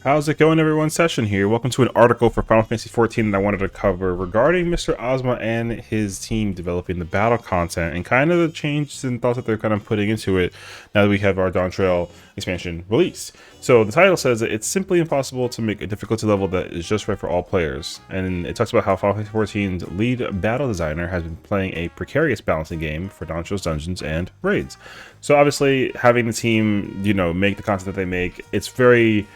How's it going, everyone? Session here. Welcome to an article for Final Fantasy XIV that I wanted to cover regarding Mr. Ozma and his team developing the battle content and kind of the changes and thoughts that they're kind of putting into it now that we have our Dawn Trail expansion released. So the title says that it's simply impossible to make a difficulty level that is just right for all players. And it talks about how Final Fantasy XIV's lead battle designer has been playing a precarious balancing game for Dawn Trail's dungeons and raids. So obviously having the team, make the content that they make, it's very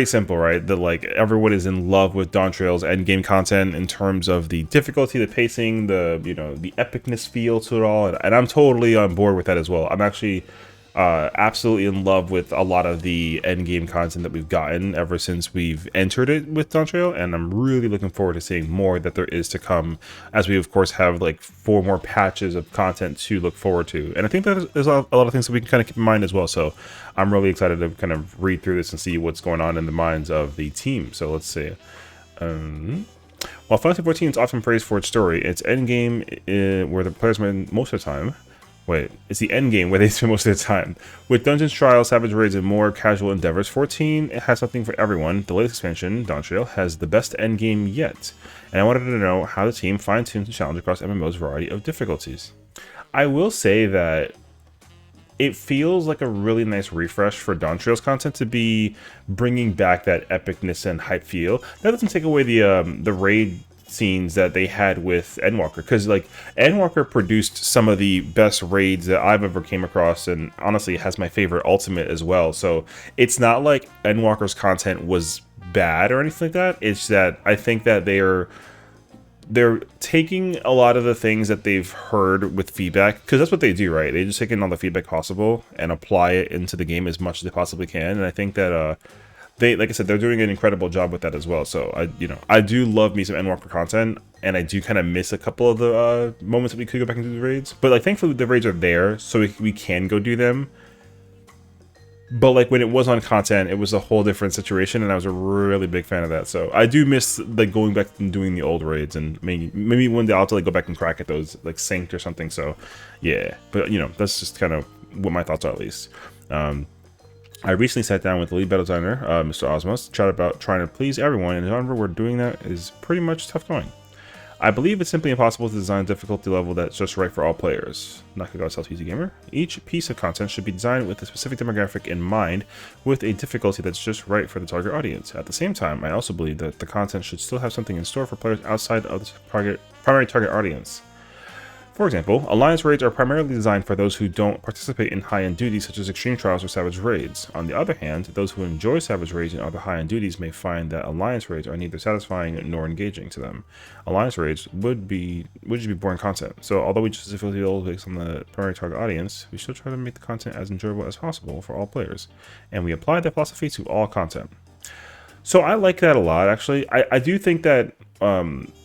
simple, right? That like everyone is in love with Dawn Trail's endgame content in terms of the difficulty, the pacing, the epicness feel to it all, and I'm totally on board with that as well. I'm actually absolutely in love with a lot of the endgame content that we've gotten ever since we've entered it with Dawn Trail, and I'm really looking forward to seeing more that there is to come, as we of course have like 4 more patches of content to look forward to. And I think that there's a lot of things that we can kind of keep in mind as well. So I'm really excited to kind of read through this and see what's going on in the minds of the team. So let's see. While Final Fantasy XIV is often praised for its story, its endgame, where the players spend most of the time. It's the end game where they spend most of their time. With Dungeons, Trials, Savage Raids, and more casual endeavors, 14 it has something for everyone. The latest expansion, Dawn Trail, has the best end game yet. And I wanted to know how the team fine-tunes the challenge across MMO's variety of difficulties. I will say that it feels like a really nice refresh for Dawn Trail's content to be bringing back that epicness and hype feel. That doesn't take away the raid scenes that they had with Endwalker, because like Endwalker produced some of the best raids that I've ever came across, and honestly has my favorite ultimate as well. So it's not like Endwalker's content was bad or anything like that. It's that I think that they're taking a lot of the things that they've heard with feedback, because that's what they do, right? They just take in all the feedback possible and apply it into the game as much as they possibly can. And I think that like I said, they're doing an incredible job with that as well. So I do love me some Endwalker content, and I do kind of miss a couple of the moments that we could go back and do the raids. But like, thankfully the raids are there, so we can go do them. But like when it was on content, it was a whole different situation, and I was a really big fan of that. So I do miss like going back and doing the old raids, and maybe one day I'll have to like go back and crack at those, like synced or something. So yeah, but that's just kind of what my thoughts are, at least. I recently sat down with the lead battle designer, Mr. Ozma, to chat about trying to please everyone, and the genre we're doing that is pretty much tough going. I believe it's simply impossible to design a difficulty level that's just right for all players. Nakagawa tells PC Gamer, each piece of content should be designed with a specific demographic in mind, with a difficulty that's just right for the target audience. At the same time, I also believe that the content should still have something in store for players outside of the primary target audience. For example, Alliance raids are primarily designed for those who don't participate in high-end duties such as Extreme Trials or Savage Raids. On the other hand, those who enjoy Savage Raids and other high-end duties may find that Alliance raids are neither satisfying nor engaging to them. Alliance raids would just be boring content, so although we specifically based on the primary target audience, we still try to make the content as enjoyable as possible for all players, and we apply that philosophy to all content. So I like that a lot, actually. I do think that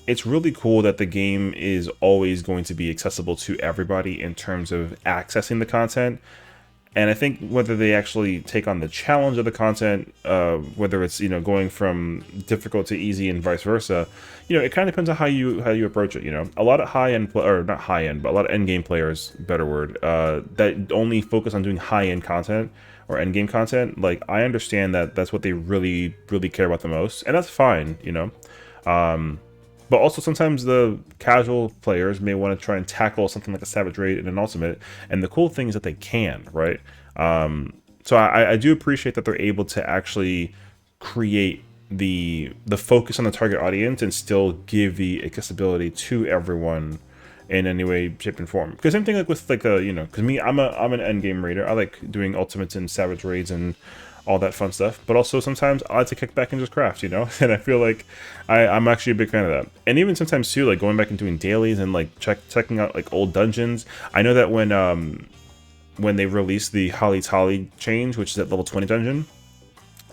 it's really cool that the game is always going to be accessible to everybody in terms of accessing the content. And I think whether they actually take on the challenge of the content, whether it's going from difficult to easy and vice versa, it kind of depends on how you approach it. A lot of high-end, or not high-end, but a lot of end-game players, better word, that only focus on doing high-end content or end game content. Like, I understand that that's what they really care about the most, and that's fine, but also sometimes the casual players may want to try and tackle something like a Savage Raid and an Ultimate, and the cool thing is that they can, right? So I do appreciate that they're able to actually create the focus on the target audience and still give the accessibility to everyone in any way, shape, and form. Because same thing like with like because me, I'm an end game raider. I like doing ultimates and Savage Raids and all that fun stuff. But also sometimes I like to kick back and just craft, and I feel like I'm actually a big fan of that. And even sometimes too, like going back and doing dailies and like checking out like old dungeons. I know that when they released the Holly Tolly change, which is at level 20 dungeon,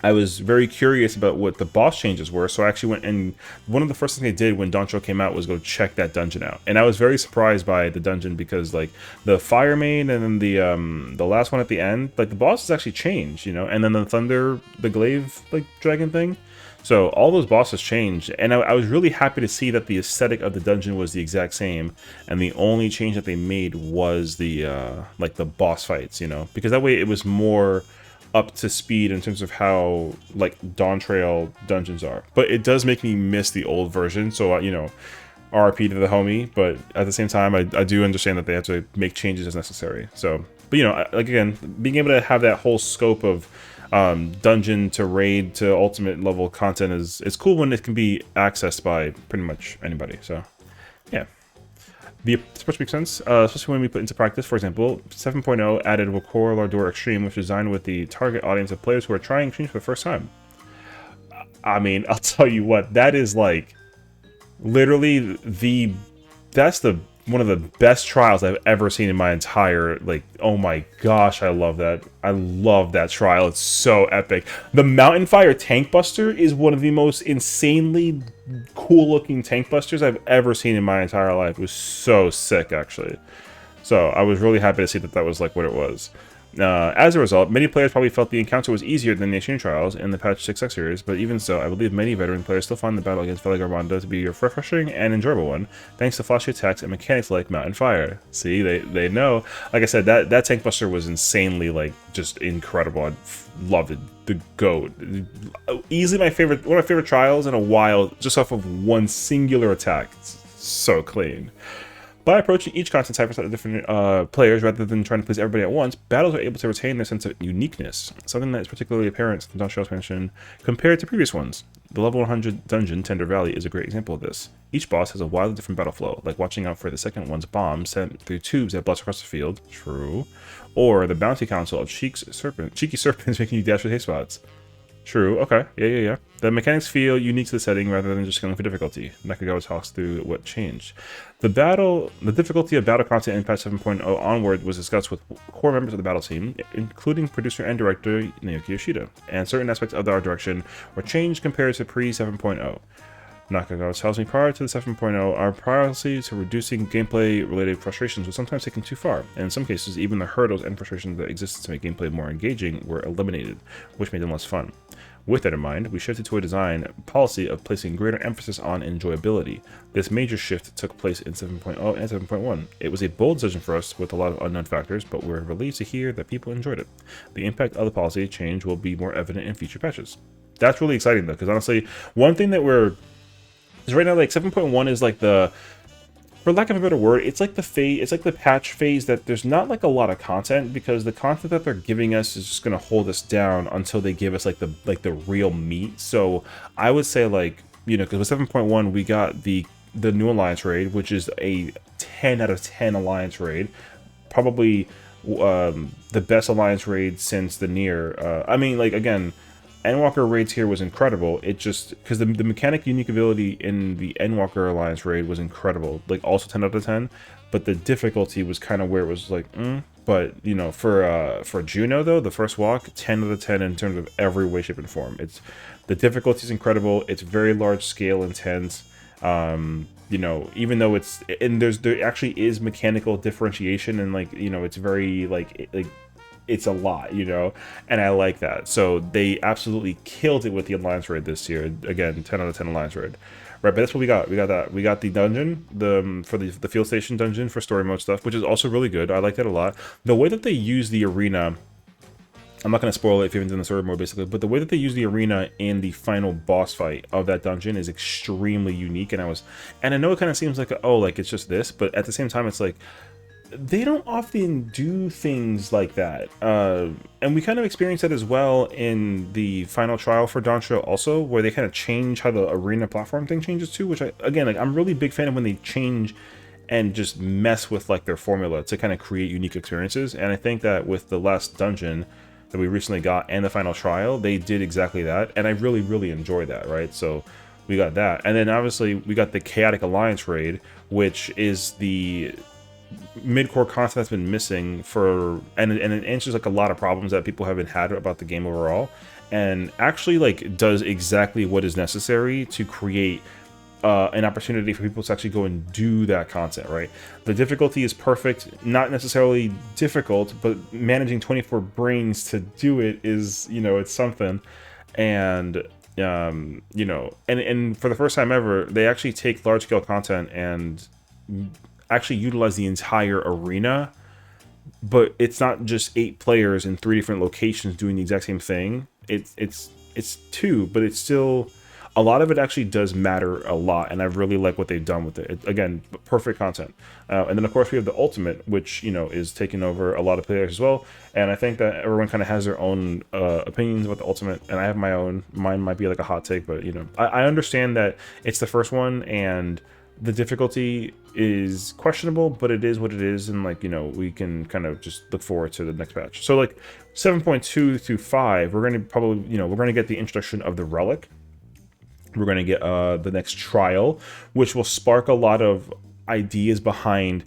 I was very curious about what the boss changes were, so I actually went, and one of the first things I did when Dawn Trail came out was go check that dungeon out. And I was very surprised by the dungeon, because like the Fire Maid and then the last one at the end, like the bosses actually changed, and then the glaive like dragon thing. So all those bosses changed, and I was really happy to see that the aesthetic of the dungeon was the exact same, and the only change that they made was the like the boss fights, because that way it was more up to speed in terms of how like Dawn Trail dungeons are. But it does make me miss the old version, so you know, RP to the homie. But at the same time, I do understand that they have to make changes as necessary. So, but you know, like again, being able to have that whole scope of dungeon to raid to ultimate level content is cool when it can be accessed by pretty much anybody. So, yeah. The approach makes sense, especially when we put into practice. For example, 7.0 added Wakor Lardor Extreme, which is designed with the target audience of players who are trying Extreme for the first time. I mean, I'll tell you what, that is like literally that's one of the best trials I've ever seen in my entire, like, oh my gosh, I love that. I love that trial. It's so epic. The Mountain Fire Tank Buster is one of the most insanely cool looking tank busters I've ever seen in my entire life. It was so sick, actually. So I was really happy to see that that was like what it was. As a result, many players probably felt the encounter was easier than the Extreme Trials in the patch 6X series, but even so, I believe many veteran players still find the battle against Velagarmanda to be a refreshing and enjoyable one, thanks to flashy attacks and mechanics like Mountain Fire. See, they know. Like I said, that Tank Buster was insanely, like, just incredible. I loved it. The GOAT. Easily one of my favorite trials in a while, just off of one singular attack. It's so clean. By approaching each content type for slightly different players rather than trying to please everybody at once, battles are able to retain their sense of uniqueness, something that is particularly apparent in Dawn Trail expansion compared to previous ones. The level 100 dungeon, Tender Valley, is a great example of this. Each boss has a wildly different battle flow, like watching out for the second one's bomb sent through tubes that blast across the field, true, or the bounty council of cheeky serpents making you dash with haste spots. True, okay, yeah. The mechanics feel unique to the setting rather than just scaling for difficulty. Nakagawa talks through what changed. The difficulty of battle content in patch 7.0 onward was discussed with core members of the battle team, including producer and director Naoki Yoshida, and certain aspects of the art direction were changed compared to pre-7.0. Nakagawa tells me prior to the 7.0, our priority to reducing gameplay-related frustrations was sometimes taken too far, and in some cases, even the hurdles and frustrations that existed to make gameplay more engaging were eliminated, which made them less fun. With that in mind, we shifted to a design policy of placing greater emphasis on enjoyability. This major shift took place in 7.0 and 7.1. It was a bold decision for us with a lot of unknown factors, but we're relieved to hear that people enjoyed it. The impact of the policy change will be more evident in future patches. That's really exciting though, because honestly, one thing that because right now, like, 7.1 is like the, for lack of a better word, it's like the patch phase that there's not like a lot of content, because the content that they're giving us is just gonna hold us down until they give us like the real meat. So I would say, like, you know, because with 7.1 we got the new Alliance raid, which is a 10 out of 10 Alliance raid, probably the best Alliance raid since the Nier. I mean, like, again, Endwalker raids here was incredible. It just, because the mechanic unique ability in the Endwalker Alliance raid was incredible, like also 10 out of 10, but the difficulty was kind of where it was like, But, you know, for Juno though, the first walk, 10 out of 10 in terms of every way, shape, and form. The difficulty is incredible. It's very large scale, intense. You know, even though there actually is mechanical differentiation, and, like, you know, it's very like it's a lot, you know, and I like that. So they absolutely killed it with the Alliance raid this year. Again, 10 out of 10 Alliance raid. Right, but that's what we got. We got that. We got the dungeon, for the field station dungeon for story mode stuff, which is also really good. I like that a lot. The way that they use the arena, I'm not going to spoil it if you haven't done the story mode, basically, but the way that they use the arena in the final boss fight of that dungeon is extremely unique. And I know it kind of seems like, oh, like it's just this, but at the same time, it's like, they don't often do things like that, and we kind of experienced that as well in the final trial for Dawn Trail also, where they kind of change how the arena platform thing changes too, which again, like, I'm really big fan of when they change and just mess with, like, their formula to kind of create unique experiences. And I think that with the last dungeon that we recently got and the final trial, they did exactly that, and I really enjoyed that, right? So we got that, and then obviously we got the Chaotic Alliance raid, which is the mid-core content that's been missing and it answers, like, a lot of problems that people haven't had about the game overall, and actually, like, does exactly what is necessary to create an opportunity for people to actually go and do that content, right? The difficulty is perfect, not necessarily difficult, but managing 24 brains to do it is, you know, it's something. And you know, and for the first time ever, they actually take large-scale content and actually utilize the entire arena but it's not just 8 players in 3 different locations doing the exact same thing. It's 2, but it's still, a lot of it actually does matter a lot, and I really like what they've done with it. Again, perfect content. And then of course we have the Ultimate, which, you know, is taking over a lot of players as well. And I think that everyone kind of has their own opinions about the Ultimate, and I have my own. Mine might be like a hot take, but you know, I understand that it's the first one and the difficulty is questionable, but it is what it is, and like, you know, we can kind of just look forward to the next patch. So like 7.2 through 5, we're going to probably, you know, we're going to get the introduction of the Relic. We're going to get the next trial, which will spark a lot of ideas behind,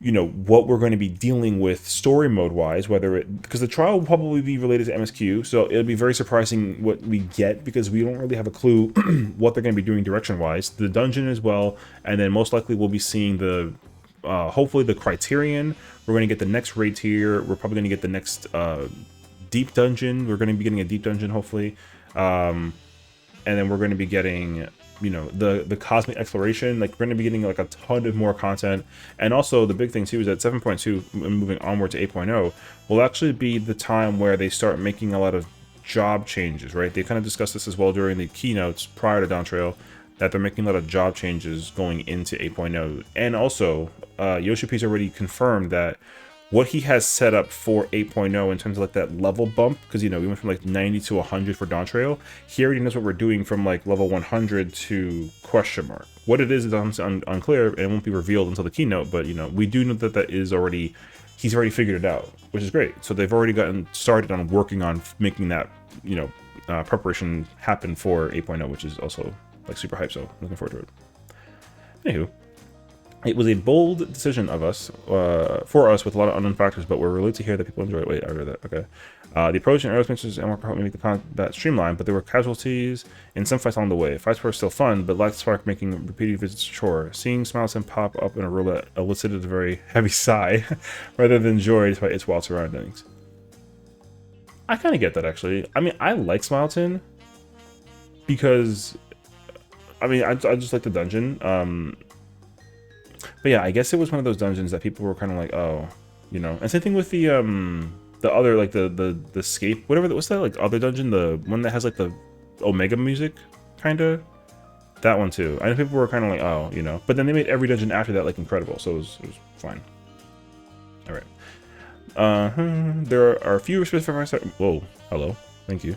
you know, what we're going to be dealing with story mode wise, whether it, because the trial will probably be related to MSQ, so it'll be very surprising what we get, because we don't really have a clue what they're going to be doing direction wise. The dungeon as well, and then most likely we'll be seeing the hopefully the Criterion. We're going to get the next raid tier. We're probably going to get the next deep dungeon. We're going to be getting a deep dungeon hopefully. And then we're going to be getting, you know, the cosmic exploration. Like, we're going to be getting like a ton of more content. And also the big thing too is that 7.2 moving onward to 8.0 will actually be the time where they start making a lot of job changes, right? They kind of discussed this as well during the keynotes prior to Dawn Trail, that they're making a lot of job changes going into 8.0. And also Yoshi P's already confirmed that what he has set up for 8.0 in terms of like that level bump, because, you know, we went from like 90 to 100 for Dawn Trail. He already knows what we're doing from like level 100 to question mark. What it is unclear, and it won't be revealed until the keynote, but, you know, we do know that that is already, he's already figured it out, which is great. So they've already gotten started on working on making that, you know, preparation happen for 8.0, which is also like super hype, so looking forward to it. Anywho, it was a bold decision of us, for us, with a lot of unknown factors, but we're relieved to hear that people enjoy it. Wait, I read that. Okay. The approach and arrows missions and more helped make the combat streamlined, but there were casualties in some fights along the way. Fights were still fun, but lacked spark, making repeated visits a chore. Seeing Smileton pop up in a room elicited a very heavy sigh, rather than joy despite its wild surroundings. I kind of get that, actually. I mean, I like Smileton because, I mean, I just like the dungeon. But yeah, I guess it was one of those dungeons that people were kind of like, oh, you know. And same thing with the other, like the escape, whatever. What's that, like, other dungeon? The one that has like the Omega music, kind of. That one too. I know people were kind of like, oh, you know. But then they made every dungeon after that like incredible, so it was fine. All right. There are fewer specific. Whoa, hello. Thank you.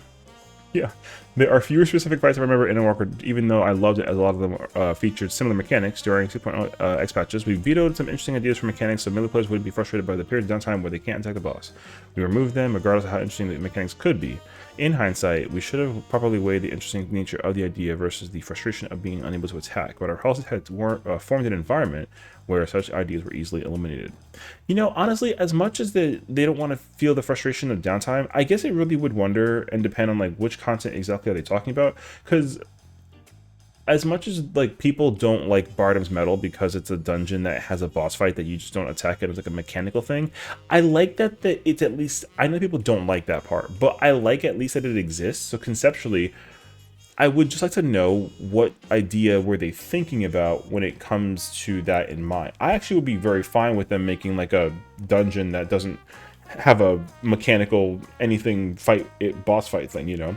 Yeah, there are fewer specific fights I remember in Walker, even though I loved it as a lot of them featured similar mechanics. During 2.0 X patches, we vetoed some interesting ideas for mechanics so melee players wouldn't be frustrated by the period of downtime where they can't attack the boss. We removed them regardless of how interesting the mechanics could be. In hindsight, we should have properly weighed the interesting nature of the idea versus the frustration of being unable to attack, but our houses had formed an environment where such ideas were easily eliminated. You know, honestly, as much as they don't want to feel the frustration of downtime, I guess it really would wonder and depend on like which content exactly are they talking about, because as much as like people don't like Bardam's Medal because it's a dungeon that has a boss fight that you just don't attack it as like a mechanical thing, I like that it's at least, I know people don't like that part, but I like at least that it exists. So conceptually, I would just like to know what idea were they thinking about when it comes to that in mind. I actually would be very fine with them making like a dungeon that doesn't have a mechanical anything boss fight thing, you know.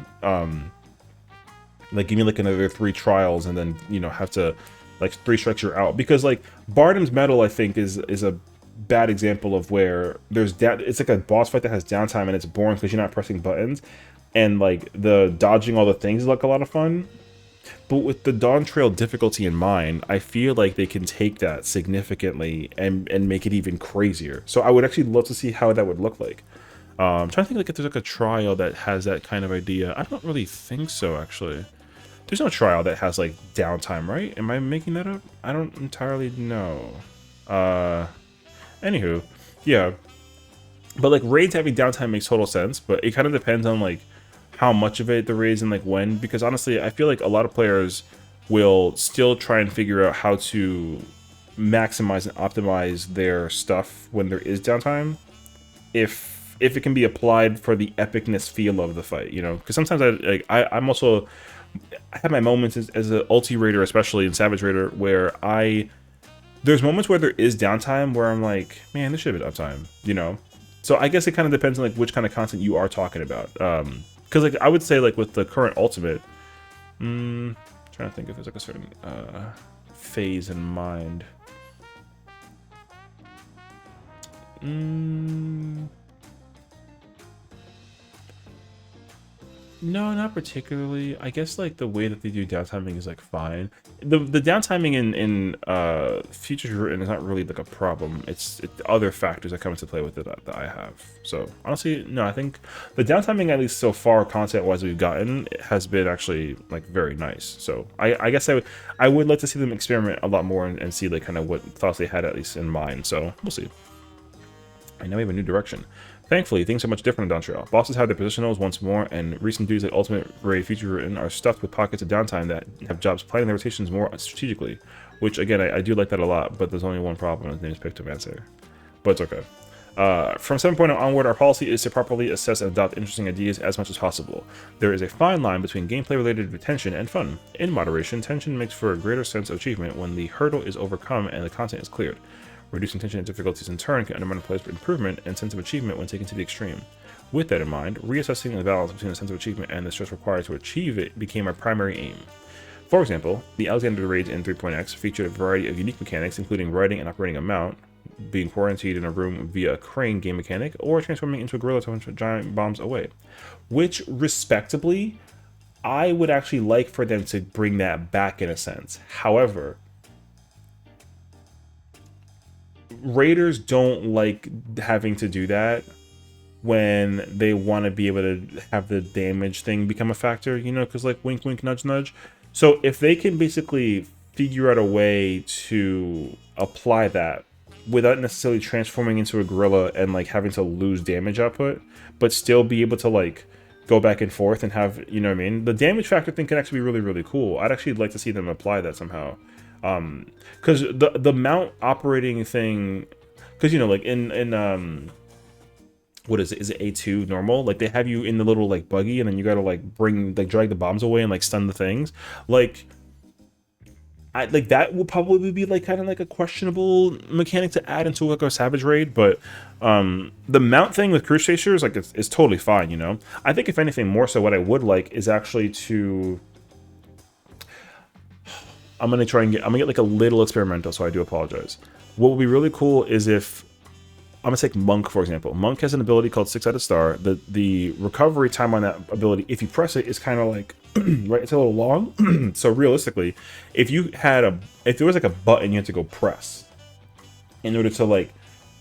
Like give me like another 3 trials and then, you know, have to like 3 strikes you're out, because like Bardam's Medal I think is a bad example of where there's it's like a boss fight that has downtime and it's boring because you're not pressing buttons. And like the dodging all the things is like a lot of fun, but with the Dawn Trail difficulty in mind, I feel like they can take that significantly and make it even crazier. So I would actually love to see how that would look like. I'm trying to think like if there's like a trial that has that kind of idea. I don't really think so, actually. There's no trial that has like downtime, right? Am I making that up? I don't entirely know. Anywho, yeah. But like raids having downtime makes total sense, but it kind of depends on like how much of it there is and like when, because honestly I feel like a lot of players will still try and figure out how to maximize and optimize their stuff when there is downtime, if it can be applied for the epicness feel of the fight, you know, because sometimes I'm also, I have my moments as an ulti raider, especially in Savage Raider, where I there's moments where there is downtime where I'm like, man, this should have been uptime, you know? So I guess it kind of depends on like which kind of content you are talking about. Because like I would say like with the current Ultimate, trying to think if there's like a certain phase in mind. No, not particularly. I guess like the way that they do downtiming is like fine. The downtiming in Futures Written is not really like a problem. It's other factors that come into play with it that I have. So honestly, no, I think the downtiming, at least so far, content wise we've gotten, has been actually like very nice. So I guess I would like to see them experiment a lot more and see like kind of what thoughts they had at least in mind. So we'll see. And now we have a new direction. Thankfully, things are much different in Montreal. Bosses have their positionals once more, and recent duties like Ultimate Raid Feature Written are stuffed with pockets of downtime that have jobs planning their rotations more strategically. Which, again, I do like that a lot, but there's only one problem. His name is Pictomancer. But it's okay. From 7.0 onward, our policy is to properly assess and adopt interesting ideas as much as possible. There is a fine line between gameplay-related tension and fun. In moderation, tension makes for a greater sense of achievement when the hurdle is overcome and the content is cleared. Reducing tension and difficulties in turn can undermine a player's improvement and sense of achievement when taken to the extreme. With that in mind, reassessing the balance between the sense of achievement and the stress required to achieve it became our primary aim. For example, the Alexander raids in 3.x featured a variety of unique mechanics, including riding and operating a mount, being quarantined in a room via a crane game mechanic, or transforming into a gorilla to punch giant bombs away. Which, respectably, I would actually like for them to bring that back in a sense. However, Raiders don't like having to do that when they want to be able to have the damage thing become a factor, you know, because like wink, wink, nudge, nudge. So if they can basically figure out a way to apply that without necessarily transforming into a gorilla and like having to lose damage output, but still be able to like go back and forth and have, you know what I mean? The damage factor thing can actually be really, really cool. I'd actually like to see them apply that somehow. Because the mount operating thing, because you know, like in what is it A2 normal, like they have you in the little like buggy and then you gotta like drag the bombs away and like stun the things, like that will probably be like kind of like a questionable mechanic to add into like a Savage raid, but the mount thing with Cruise Chasers, like it's totally fine, you know. I think if anything more so what I would like is actually to I'm gonna get like a little experimental, so I do apologize. What would be really cool is if I'm gonna take Monk for example. Monk has an ability called 6-sided star. The recovery time on that ability, if you press it, is kind of like right. It's a little long. So realistically, if there was like a button you had to go press in order to like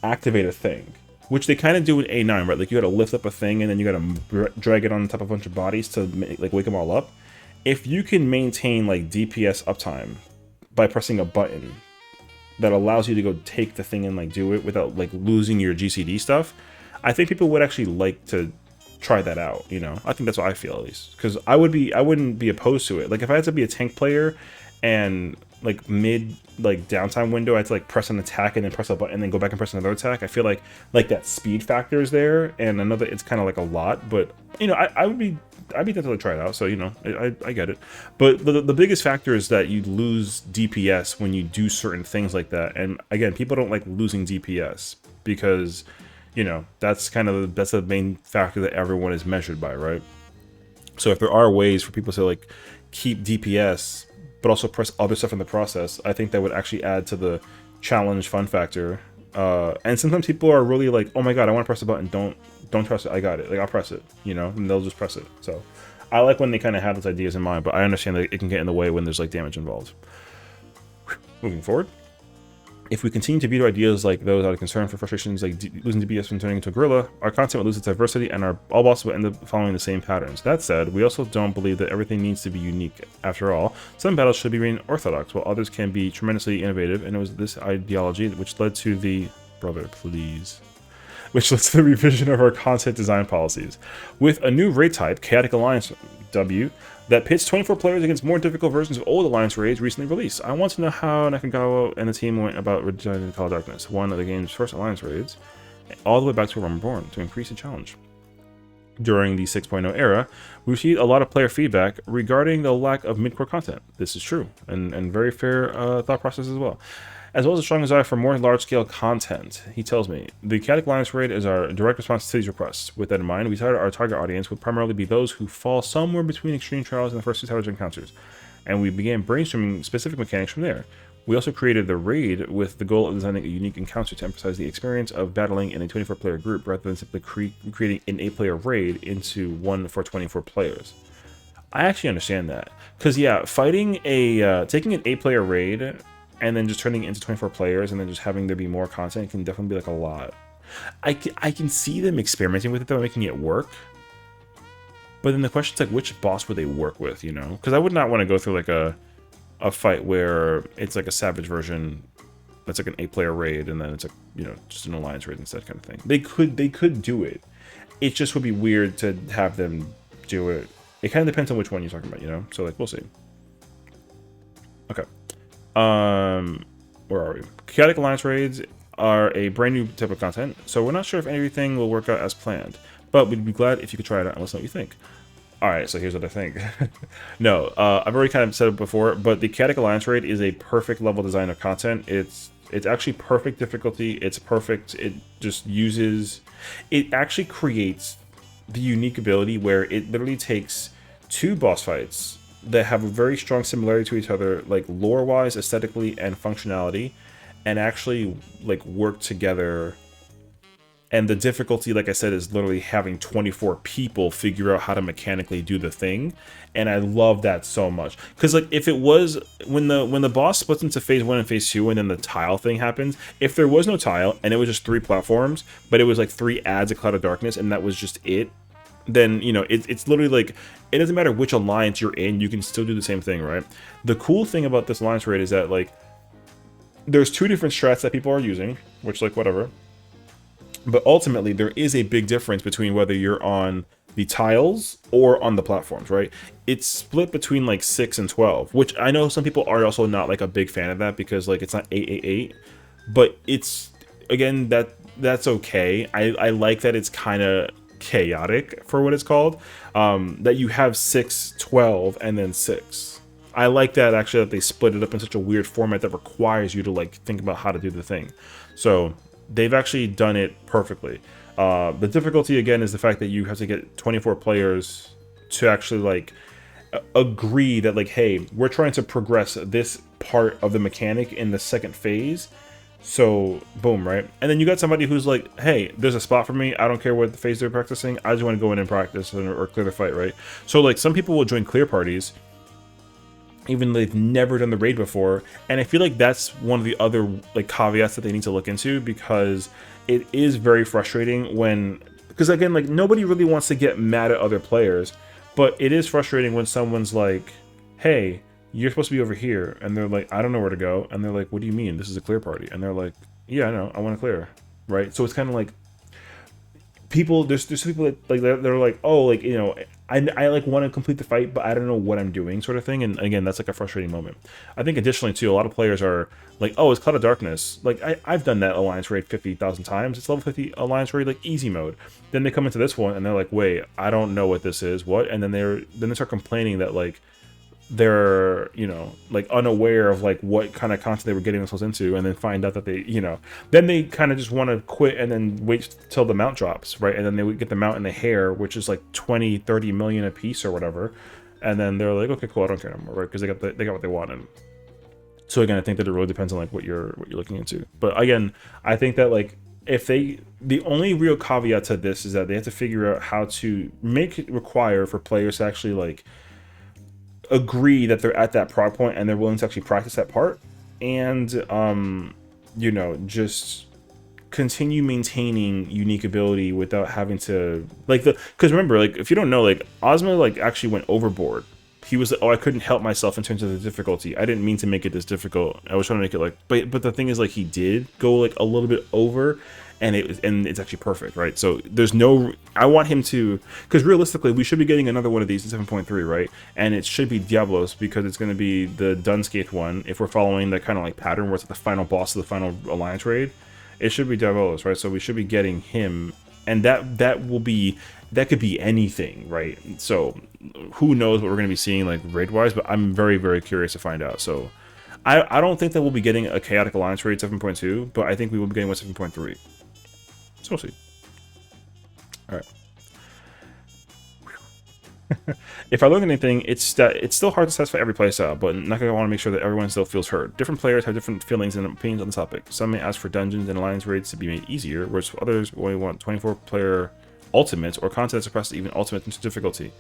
activate a thing, which they kind of do in A9, right? Like you got to lift up a thing and then you got to drag it on top of a bunch of bodies to like wake them all up. If you can maintain like DPS uptime by pressing a button that allows you to go take the thing and like do it without like losing your GCD stuff, I think people would actually like to try that out, you know. I think that's what I feel, at least, because I wouldn't be opposed to it. Like if I had to be a tank player and like mid like downtime window I had to like press an attack and then press a button and then go back and press another attack, I feel like that speed factor is there, and I know that it's kind of like a lot, but you know, I'd be tempted to try it out, so you know, I get it. But the biggest factor is that you lose DPS when you do certain things like that, and again, people don't like losing DPS because, you know, that's the main factor that everyone is measured by, right? So if there are ways for people to like keep DPS but also press other stuff in the process, I think that would actually add to the challenge fun factor. And sometimes people are really like, oh my god, I want to press the button, don't trust it, I got it, like I'll press it, you know, and they'll just press it. So I like when they kind of have those ideas in mind, but I understand that it can get in the way when there's like damage involved. Moving forward, if we continue to veto ideas like those out of concern for frustrations like losing DPS from turning into a gorilla, our content will lose its diversity and all bosses will end up following the same patterns. That said, we also don't believe that everything needs to be unique. After all, some battles should be orthodox, while others can be tremendously innovative, and it was this ideology which led to the revision of our content design policies. With a new raid type, Chaotic Alliance W, that pits 24 players against more difficult versions of old Alliance raids recently released. I want to know how Nakagawa and the team went about redesigning Call of Darkness, one of the game's first Alliance raids, all the way back to Realm Reborn, to increase the challenge. During the 6.0 era, we received a lot of player feedback regarding the lack of mid-core content. This is true, and very fair thought process as well. as well as a strong desire for more large-scale content. He tells me, the Chaotic Alliance raid is our direct response to these requests. With that in mind, we decided our target audience would primarily be those who fall somewhere between Extreme Trials and the first 2 Towers Encounters, and we began brainstorming specific mechanics from there. We also created the raid with the goal of designing a unique encounter to emphasize the experience of battling in a 24-player group rather than simply creating an 8-player raid into one for 24 players. I actually understand that. Because, yeah, fighting taking an 8-player raid and then just turning it into 24 players and then just having there be more content can definitely be like a lot. I can see them experimenting with it though, making it work. But then the question's like, which boss would they work with, you know? Because I would not want to go through like a fight where it's like a savage version that's like an 8-player raid and then it's like, you know, just an alliance raid instead kind of thing. They could do it. It just would be weird to have them do it. It kind of depends on which one you're talking about, you know? So like, we'll see. Okay. Where are we? Chaotic Alliance raids are a brand new type of content, so we're not sure if everything will work out as planned, but we'd be glad if you could try it out and let us know what you think. Alright, so here's what I think. No, I've already kind of said it before, but the Chaotic Alliance raid is a perfect level design of content. It's actually perfect difficulty. It's perfect. It just uses... It actually creates the unique ability where it literally takes 2 boss fights that have a very strong similarity to each other, like lore-wise, aesthetically, and functionality, and actually like work together. And the difficulty, like I said, is literally having 24 people figure out how to mechanically do the thing. And I love that so much. Because like if it was when the boss splits into phase 1 and phase 2 and then the tile thing happens, if there was no tile and it was just 3 platforms, but it was like 3 adds of Cloud of Darkness and that was just it, then, you know, it's literally like, it doesn't matter which alliance you're in, you can still do the same thing, right? The cool thing about this alliance raid is that like there's 2 different strats that people are using, which like whatever. But ultimately, there is a big difference between whether you're on the tiles or on the platforms, right? It's split between like 6 and 12, which I know some people are also not like a big fan of that because like it's not 888, but it's, again, that's okay. I like that it's kind of chaotic for what it's called, that you have 6, 12, and then 6. I like that actually that they split it up in such a weird format that requires you to like think about how to do the thing. So they've actually done it perfectly. The difficulty again is the fact that you have to get 24 players to actually like agree that like, hey, we're trying to progress this part of the mechanic in the second phase. So boom, right? And then you got somebody who's like, hey, there's a spot for me. I don't care what the phase they're practicing. I just want to go in and practice or clear the fight, right? So like some people will join clear parties even though they've never done the raid before, and I feel like that's one of the other like caveats that they need to look into, because it is very frustrating when, because again, like nobody really wants to get mad at other players, but it is frustrating when someone's like, hey, you're supposed to be over here, and they're like, I don't know where to go, and they're like, what do you mean, this is a clear party? And they're like, yeah, I know, I want to clear, right? So it's kind of like people, there's people that like they're like, oh, like, you know, I like want to complete the fight, but I don't know what I'm doing, sort of thing. And again, that's like a frustrating moment. I think additionally too, a lot of players are like, oh, it's Cloud of Darkness. Like I've done that Alliance raid 50,000 times. It's level 50 Alliance raid, like easy mode. Then they come into this one and they're like, wait, I don't know what this is. What? And then they start complaining that like they're, you know, like unaware of like what kind of content they were getting themselves into, and then find out that they, you know, then they kind of just want to quit and then wait till the mount drops, right? And then they would get the mount and the hair, which is like 20-30 million a piece or whatever, and then they're like, okay, cool, I don't care anymore, right? Because they got what they wanted. So again, I think that it really depends on like what you're looking into. But again, I think that like if the only real caveat to this is that they have to figure out how to make it require for players to actually like agree that they're at that prog point and they're willing to actually practice that part, and you know, just continue maintaining unique ability without having to like because remember, like if you don't know, like Ozma like actually went overboard. He was like, oh, I couldn't help myself in terms of the difficulty. I didn't mean to make it this difficult. I was trying to make it like, but the thing is, like, he did go like a little bit over, and it's actually perfect, right? So there's no, I want him to, because realistically we should be getting another one of these in 7.3, right? And it should be Diablos, because it's going to be the Dunscape one. If we're following that kind of like pattern where it's like the final boss of the final Alliance raid, it should be Diablos, right? So we should be getting him, and that will be, that could be anything, right? So who knows what we're going to be seeing like raid wise, but I'm very, very curious to find out. So I don't think that we'll be getting a chaotic alliance raid 7.2, but I think we will be getting one 7.3. So we'll see. All right. If I learned anything, it's that it's still hard to satisfy every playstyle, but not gonna want to make sure that everyone still feels heard. Different players have different feelings and opinions on the topic. Some may ask for dungeons and alliance raids to be made easier, whereas others only want 24-player ultimates or content that suppresses even ultimate into difficulty.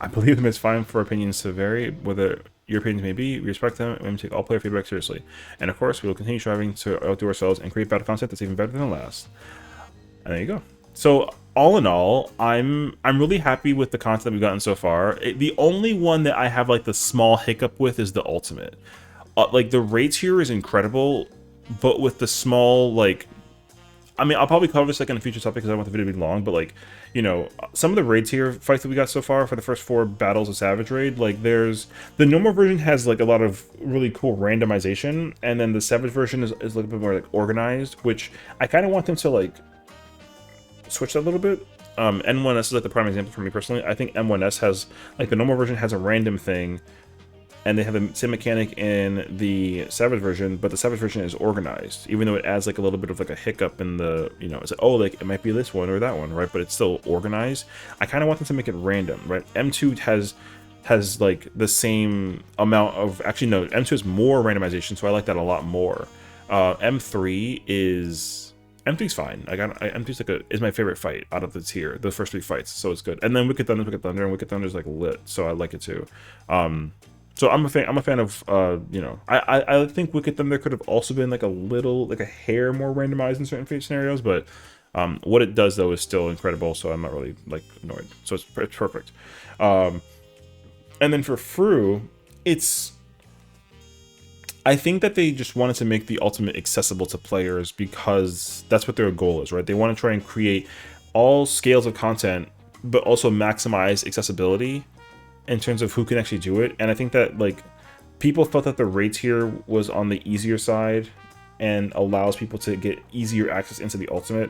I believe them it's fine for opinions to vary, whether your opinions may be. We respect them and we take all player feedback seriously. And of course, we will continue striving to outdo ourselves and create battle content that's even better than the last. And there you go. So all in all, I'm really happy with the content that we've gotten so far. The only one that I have like the small hiccup with is the ultimate. Like the rates here is incredible, but with the small like, I mean, I'll probably cover this like in a future topic because I don't want the video to be long. But like, you know, some of the raids here, fights that we got so far for the first 4 battles of Savage Raid, like there's the normal version has like a lot of really cool randomization, and then the Savage version is a little bit more like organized, which I kind of want them to like switch that a little bit. N1S is like the prime example for me personally. I think M1S has like the normal version has a random thing, and they have the same mechanic in the Savage version, but the Savage version is organized, even though it adds like a little bit of like a hiccup in the, you know, it's like, oh, like it might be this one or that one, right? But it's still organized. I kind of want them to make it random, right? M2 has like the same amount of, actually no, M2 has more randomization, so I like that a lot more. M3 is fine. M3 is my favorite fight out of the tier, the first 3 fights, so it's good. And then Wicked Thunder, and Wicked Thunder's like lit, so I like it too. So I'm a fan of, you know, I think Wicked Thunder could have also been like a hair more randomized in certain scenarios, but what it does though is still incredible, so I'm not really like annoyed. So it's perfect. And then for Fru, I think that they just wanted to make the ultimate accessible to players because that's what their goal is, right? They want to try and create all scales of content, but also maximize accessibility in terms of who can actually do it. And I think that like people felt that the raid tier was on the easier side and allows people to get easier access into the ultimate,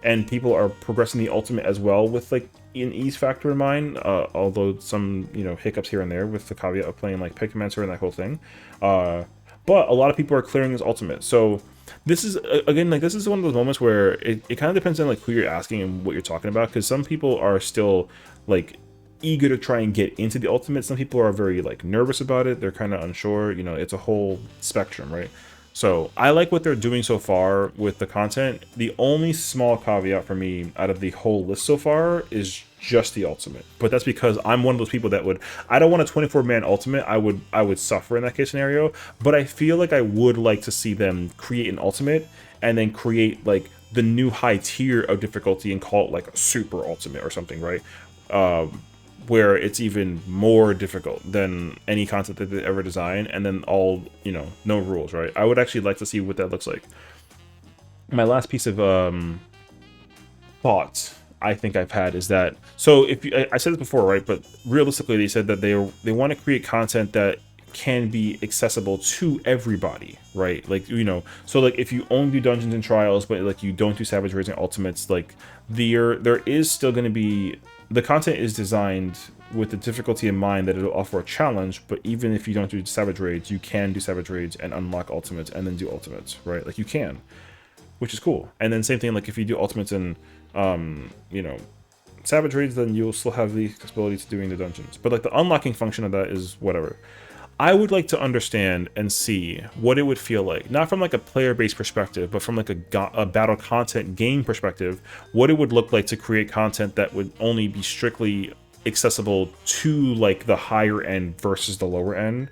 and people are progressing the ultimate as well with like an ease factor in mind, although some, you know, hiccups here and there with the caveat of playing like Pyromancer and that whole thing. But a lot of people are clearing this ultimate. So this is, again, like this is one of those moments where it kind of depends on like who you're asking and what you're talking about, because some people are still like eager to try and get into the ultimate. Some people are very like nervous about it. They're kind of unsure. You know, it's a whole spectrum, right? So I like what they're doing so far with the content. The only small caveat for me out of the whole list so far is just the ultimate, but that's because I'm one of those people that I don't want a 24-man ultimate. I would suffer in that case scenario, but I feel like I would like to see them create an ultimate and then create like the new high tier of difficulty and call it like a super ultimate or something, right? Where it's even more difficult than any concept that they ever designed, and then all, you know, no rules, right? I would actually like to see what that looks like. My last piece of thoughts I think I've had is that, so if you, I said this before, right? But realistically, they said that they want to create content that can be accessible to everybody, right? Like, you know, so like if you only do dungeons and trials, but like you don't do Savage Raids and ultimates, like there is still going to be, the content is designed with the difficulty in mind that it'll offer a challenge, but even if you don't do Savage Raids, you can do Savage Raids and unlock ultimates and then do ultimates, right? Like you can, which is cool. And then same thing, like if you do ultimates and you know, Savage Raids, then you'll still have the accessibility to doing the dungeons. But like the unlocking function of that is whatever. I would like to understand and see what it would feel like, not from like a player-based perspective, but from like a battle content game perspective, what it would look like to create content that would only be strictly accessible to like the higher end versus the lower end.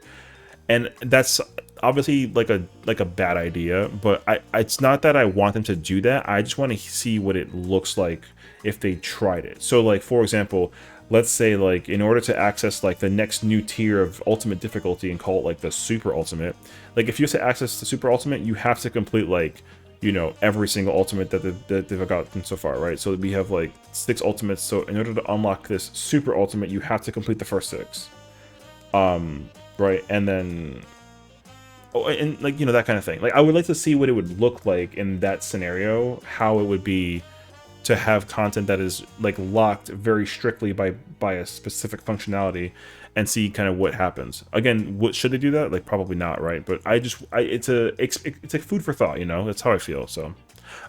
And that's obviously like a bad idea, but it's not that I want them to do that. I just want to see what it looks like if they tried it. So like, for example, let's say like in order to access like the next new tier of ultimate difficulty and call it like the super ultimate, like if you have to access the super ultimate, you have to complete like, you know, every single ultimate that they've gotten so far, right? So we have like 6 ultimates. So in order to unlock this super ultimate, you have to complete the first 6. Right, and then, oh, and like, you know, that kind of thing. Like, I would like to see what it would look like in that scenario, how it would be to have content that is like locked very strictly by a specific functionality, and see kind of what happens. Again, what should they do that? Like, probably not, right? But it's like food for thought, you know. That's how I feel. So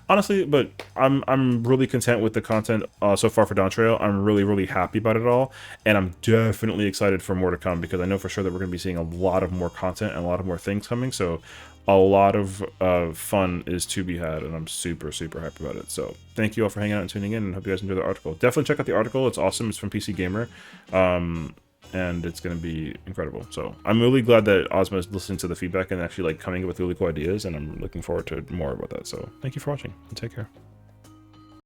honestly, but I'm really content with the content so far for Dawn Trail. I'm really happy about it all, and I'm definitely excited for more to come, because I know for sure that we're going to be seeing a lot of more content and a lot of more things coming. So a lot of fun is to be had, and I'm super happy about it. So thank you all for hanging out and tuning in, and hope you guys enjoy the article. Definitely check out the article. It's awesome. It's from PC Gamer. And it's going to be incredible. So I'm really glad that Ozma is listening to the feedback and actually like coming up with really cool ideas, and I'm looking forward to more about that. So thank you for watching, and take care.